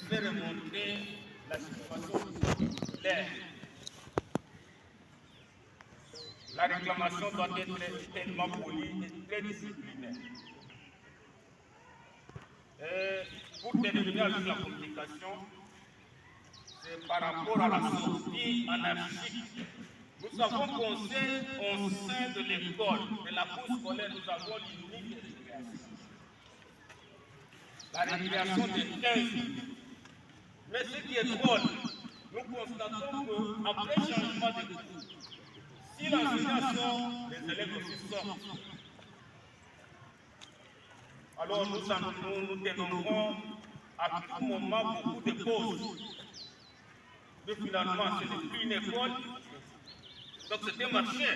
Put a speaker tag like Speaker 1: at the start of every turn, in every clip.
Speaker 1: fait remonter la situation claire. La réclamation doit être tellement polie et très disciplinaire. Pour terminer avec la communication, c'est par rapport à la sortie anarchique. Nous savons qu'au sein de l'école, de la bourse scolaire, nous avons l'unique récréation. La récréation de 15 minutes. Mais ce qui est drôle, nous constatons qu'après changement de cours, si l'enseignant sort, les élèves aussi sortent. Alors nous dénombrons à tout moment beaucoup de pauses. Mais finalement, ce n'est plus une école, donc c'est un marché.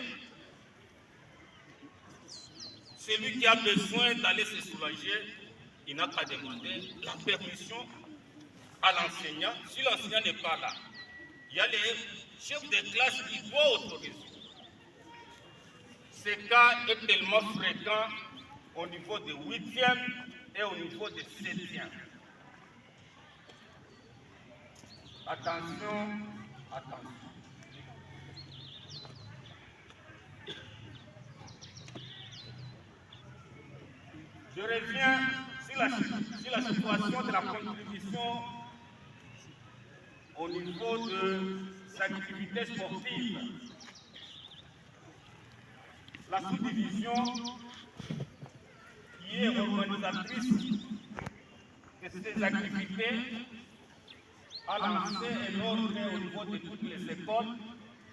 Speaker 1: Celui qui a besoin d'aller se soulager, il n'a qu'à demander la permission à l'enseignant. Si l'enseignant n'est pas là, il y a les chefs de classe qui doivent autoriser. Ce cas est tellement fréquent au niveau de 8e et au niveau de 7e. Attention, attention. Je reviens sur la situation de la contribution au niveau des activités sportives. La sous-division qui est organisatrice de ces activités a lancé un ordre au niveau de toutes les écoles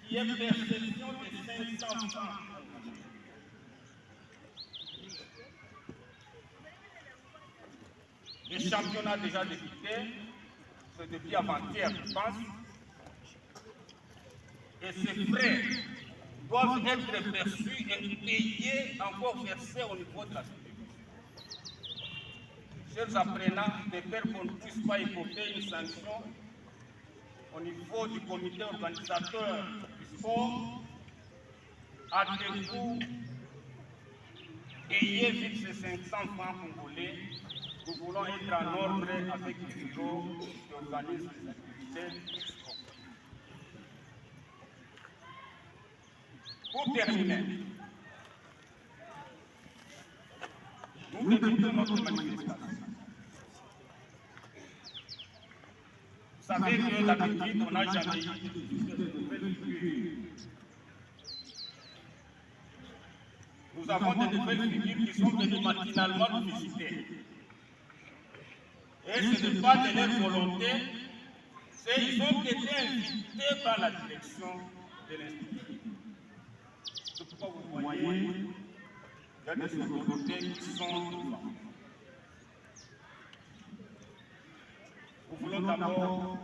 Speaker 1: qui est perception de 500 francs. Le championnat a déjà débuté, c'est depuis avant-hier, je pense. Et ces frais doivent être perçus et payés, encore versés au niveau de la sous-division. Chers apprenants, de peur qu'on ne puisse pas écouter une sanction au niveau du comité organisateur du sport, hâtez-vous, ayez vite ces 500 francs congolais. Nous voulons être en ordre avec les bureaux qui organisent les activités sportives. Pour terminer, nous débutons notre manifestation. Vous savez que d'habitude, on n'a jamais eu de nouvelles figures. Nous avons de nouvelles figures qui sont venues matinalement nous visiter. Et ce n'est pas de leur volonté, c'est qu'ils ont été invités par la direction de l'Institut. C'est pourquoi vous voyez, il y a des autorités qui sont devant. Nous voulons d'abord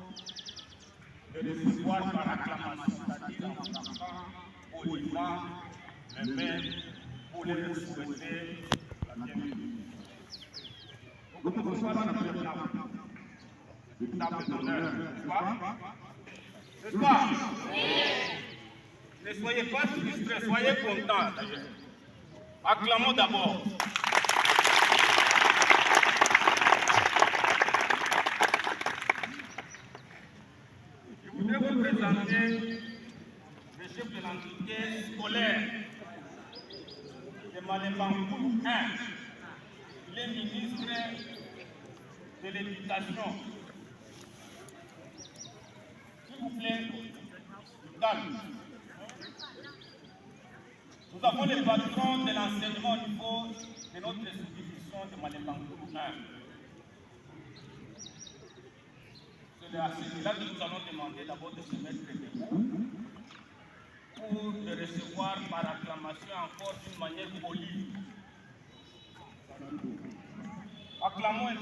Speaker 1: les recevoir par acclamation, c'est-à-dire en frappant poliment les mains pour les souhaiter la bienvenue. Nous commençons par la première table d'honneur, n'est-ce pas? N'est-ce pas? Ne soyez pas frustrés, soyez contents d'ailleurs. Acclamons d'abord. Je voudrais vous présenter le chef de l'entité scolaire de Malembankou 1. Il est ministre de l'Éducation. S'il vous plaît, calme. Nous avons les patrons de l'enseignement au niveau de notre subdivision de Malembankou 1. C'est à celui-là que nous allons demander d'abord de se mettre debout pour le recevoir par acclamation encore d'une manière polie. Acclamons un peu.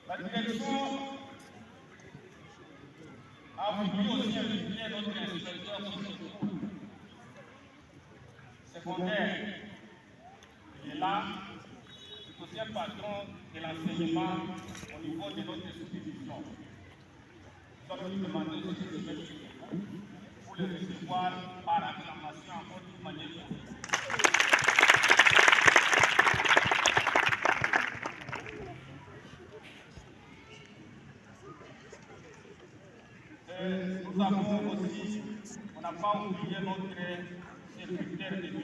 Speaker 1: La direction a voulu aussi inviter notre inspecteur secondaire. Il est là, c'est aussi un patron de l'enseignement au niveau de notre subdivision. Nous allons lui demander aussi de se mettre debout pour le recevoir par acclamation en toute manière. Nous avons aussi, on n'a pas oublié notre secrétaire de Dieu,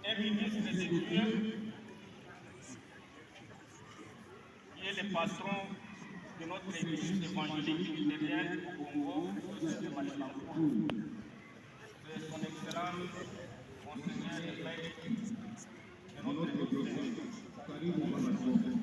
Speaker 1: un ministre de Dieu, qui est le patron de notre église évangélique luthérienne au Congo, Joseph Malimancourt. C'est son excellence, Monseigneur évêque de notre église.